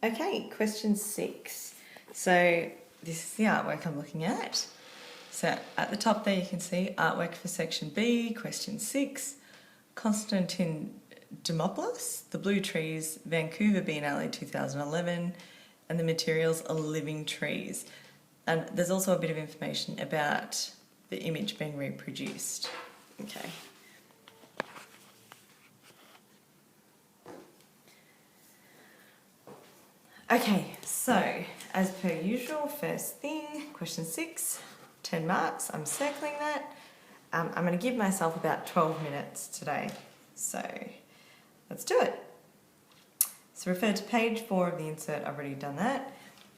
Okay, question 6. So this is the artwork I'm looking at. So at the top there you can see artwork for section B, question 6, Konstantin Demopoulos, The Blue Trees, Vancouver Biennale 2011, and the materials are living trees. And there's also a bit of information about the image being reproduced. Okay. Okay, so as per usual, first thing, question 6, 10 marks, I'm circling that. I'm going to give myself about 12 minutes today, so let's do it. So refer to page 4 of the insert, I've already done that.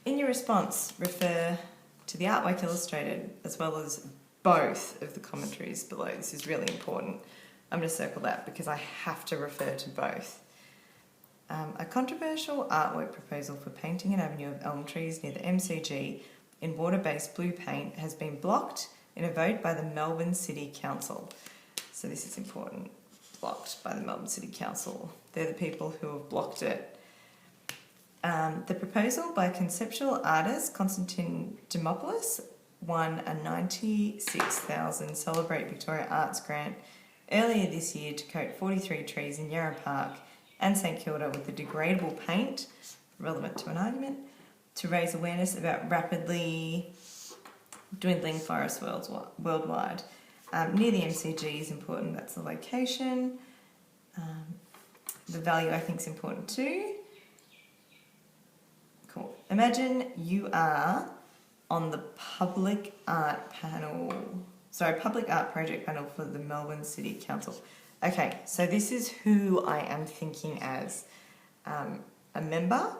In your response, refer to the artwork illustrated as well as both of the commentaries below. This is really important. I'm going to circle that because I have to refer to both. A controversial artwork proposal for painting an avenue of elm trees near the MCG in water-based blue paint has been blocked in a vote by the Melbourne City Council. So this is important. Blocked by the Melbourne City Council. They're the people who have blocked it. The proposal by conceptual artist Konstantin Demopoulos won a $96,000 Celebrate Victoria Arts grant earlier this year to coat 43 trees in Yarra Park and St Kilda with a degradable paint, relevant to an argument, to raise awareness about rapidly dwindling forests worldwide. Near the MCG is important, that's the location. The value I think is important too. Cool. Imagine you are on the public art project panel for the Melbourne City Council. Okay, so this is who I am thinking as a member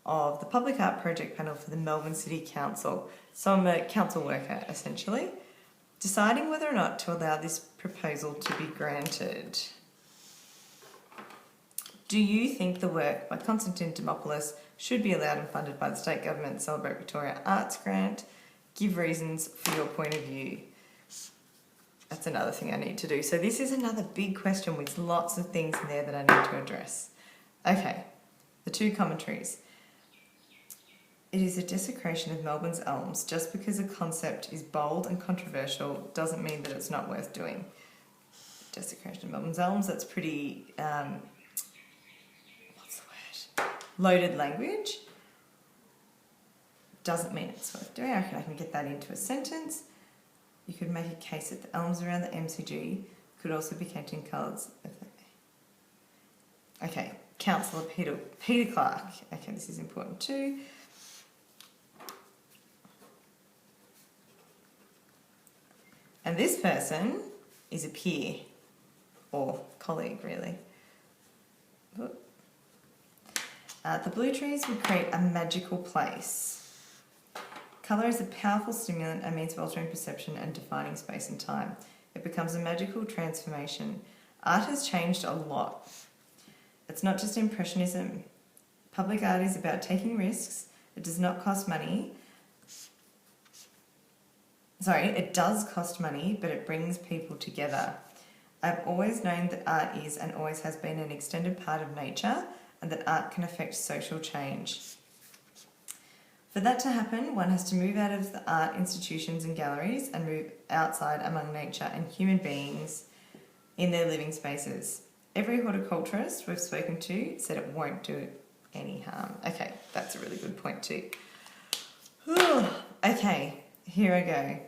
of the public art project panel for the Melbourne City Council. So I'm a council worker, essentially, deciding whether or not to allow this proposal to be granted. Do you think the work by Konstantin Demopoulos should be allowed and funded by the state government Celebrate Victoria Arts Grant? Give reasons for your point of view. That's another thing I need to do. So this is another big question with lots of things in there that I need to address. Okay, the two commentaries. It is a desecration of Melbourne's elms. Just because a concept is bold and controversial doesn't mean that it's not worth doing. Desecration of Melbourne's elms, that's pretty, loaded language. Doesn't mean it's worth doing. I reckon I can get that into a sentence. You could make a case that the elms around the MCG could also be painted in colours. Okay, Councillor Peter Clark. Okay, this is important too. And this person is a peer, or colleague really. The blue trees would create a magical place. Colour is a powerful stimulant and means of altering perception and defining space and time. It becomes a magical transformation. Art has changed a lot. It's not just impressionism. Public art is about taking risks. It does not cost money. It does cost money, but it brings people together. I've always known that art is and always has been an extended part of nature and that art can affect social change. For that to happen, one has to move out of the art institutions and galleries and move outside among nature and human beings in their living spaces. Every horticulturist we've spoken to said it won't do any harm. Okay, that's a really good point too. Okay, here I go.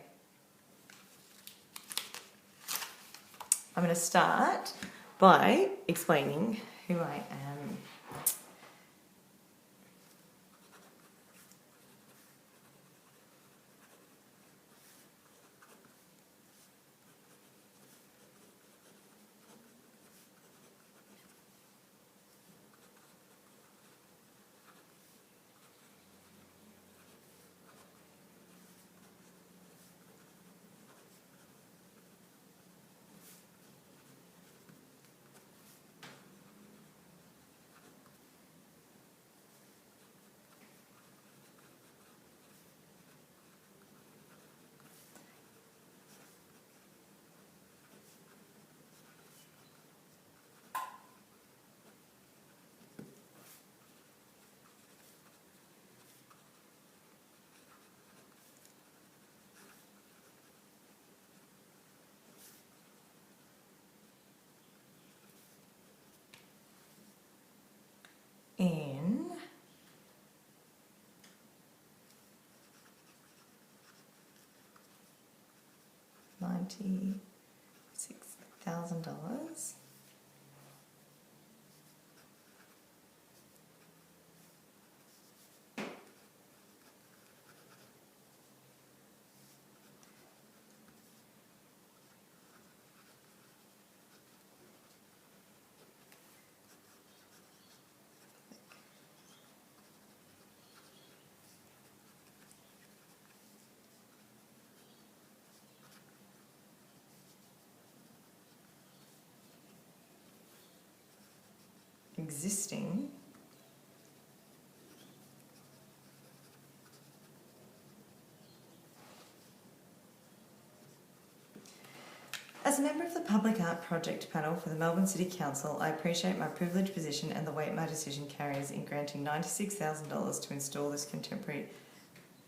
I'm going to start by explaining who I am. $96,000. Existing as a member of the Public Art Project panel for the Melbourne City Council, I appreciate my privileged position and the weight my decision carries in granting $96,000 to install this contemporary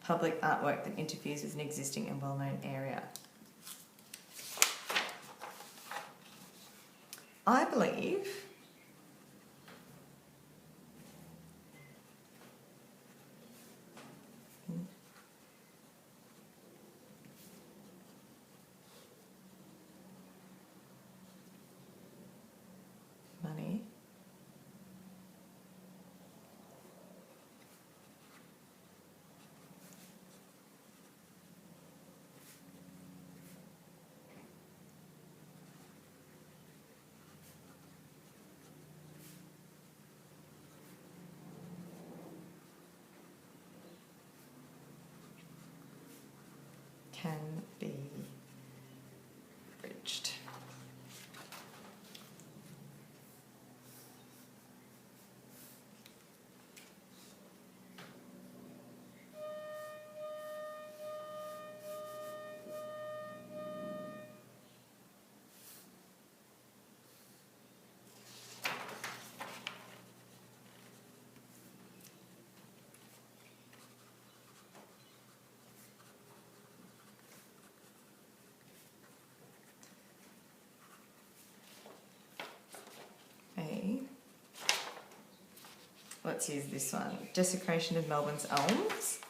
public artwork that interferes with an existing and well-known area. I believe money can be bridged. Let's use this one. Desecration of Melbourne's elms.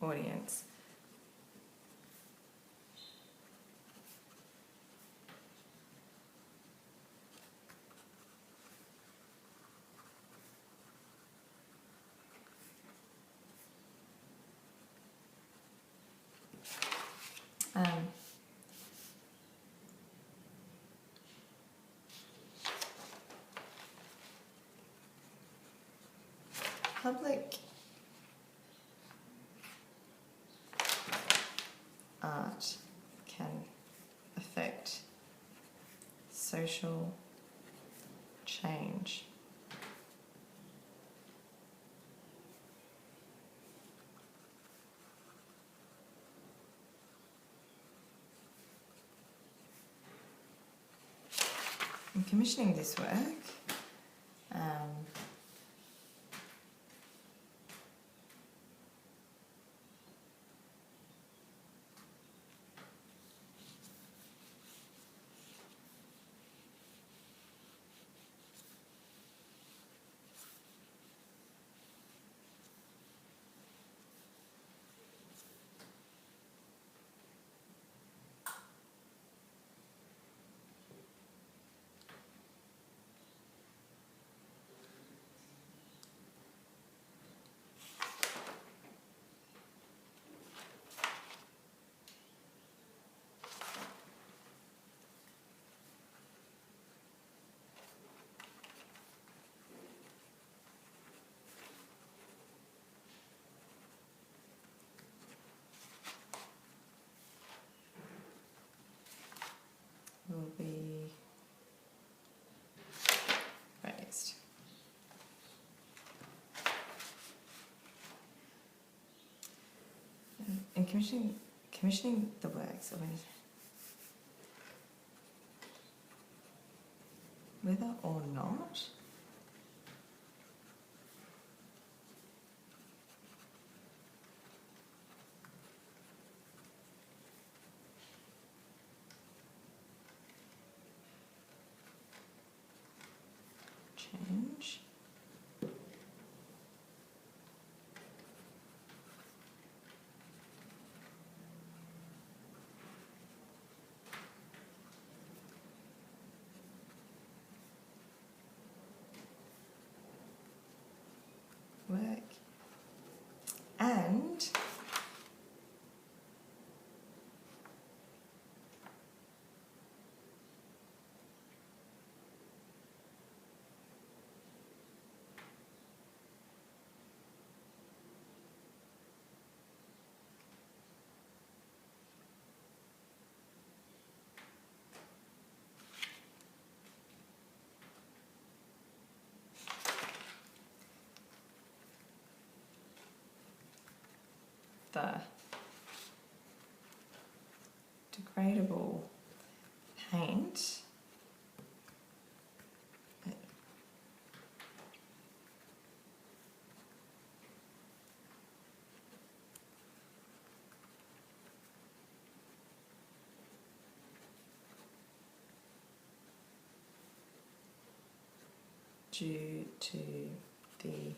Audience. Public art can affect social change. In commissioning this work, will be raised. In commissioning the works, whether or not change work and the degradable paint due to the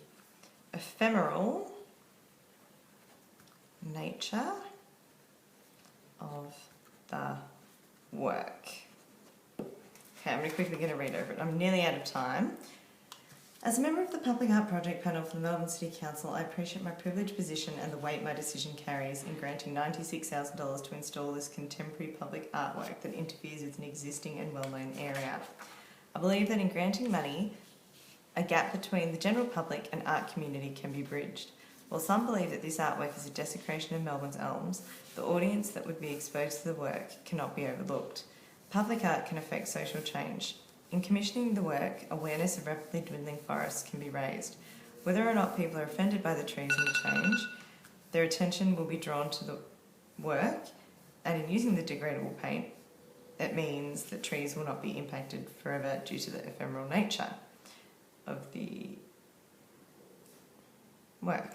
ephemeral nature of the work. Okay, I'm quickly going to read over it. I'm nearly out of time. As a member of the Public Art Project panel for the Melbourne City Council, I appreciate my privileged position and the weight my decision carries in granting $96,000 to install this contemporary public artwork that interferes with an existing and well-known area. I believe that in granting money, a gap between the general public and art community can be bridged. While some believe that this artwork is a desecration of Melbourne's elms, the audience that would be exposed to the work cannot be overlooked. Public art can affect social change. In commissioning the work, awareness of rapidly dwindling forests can be raised. Whether or not people are offended by the trees and the change, their attention will be drawn to the work, and in using the degradable paint, it means that trees will not be impacted forever due to the ephemeral nature of the work.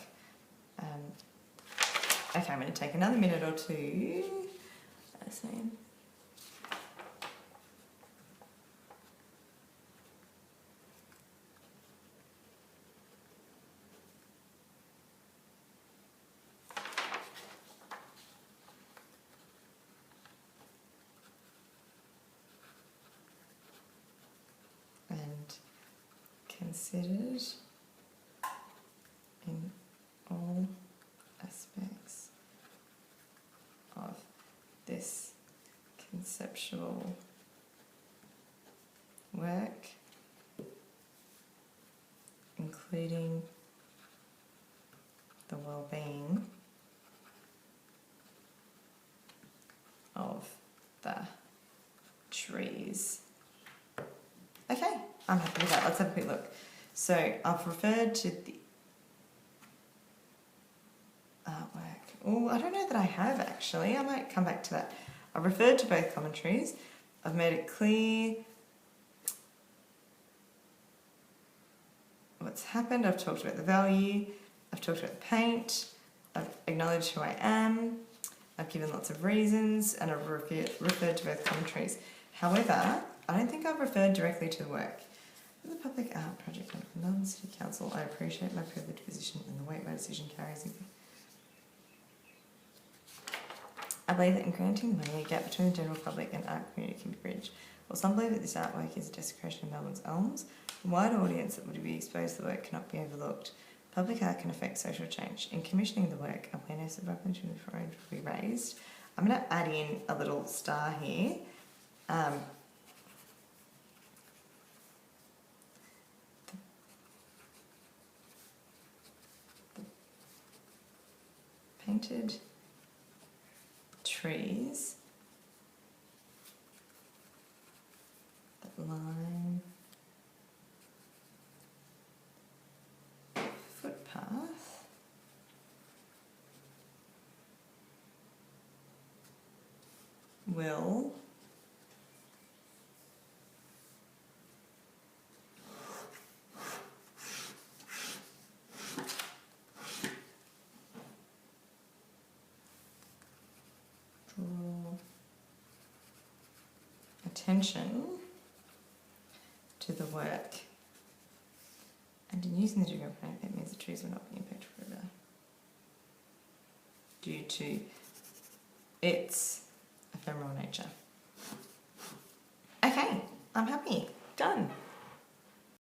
Okay, I'm going to take another minute or two. And considered in all aspects of this conceptual work, including the well-being of the trees. Okay, I'm happy with that. Let's have a quick look. So I've referred to the artwork. Oh, I don't know that I have actually. I might come back to that. I've referred to both commentaries. I've made it clear what's happened. I've talked about the value. I've talked about the paint. I've acknowledged who I am. I've given lots of reasons, and I've referred to both commentaries. However, I don't think I've referred directly to the work. For the Public Art Project of the Melbourne City Council, I appreciate my privileged position and the weight my decision carries. I believe that in granting money, a gap between the general public and art community can be bridged. While some believe that this artwork is a desecration of Melbourne's elms, the wide audience that would be exposed to the work cannot be overlooked. Public art can affect social change. In commissioning the work, awareness of opportunity for orange will be raised. I'm going to add in a little star here. Painted trees that line footpath will attention to the work. And in using the degree of paint, that means the trees will not be impacted forever due to its ephemeral nature. Okay, I'm happy. Done.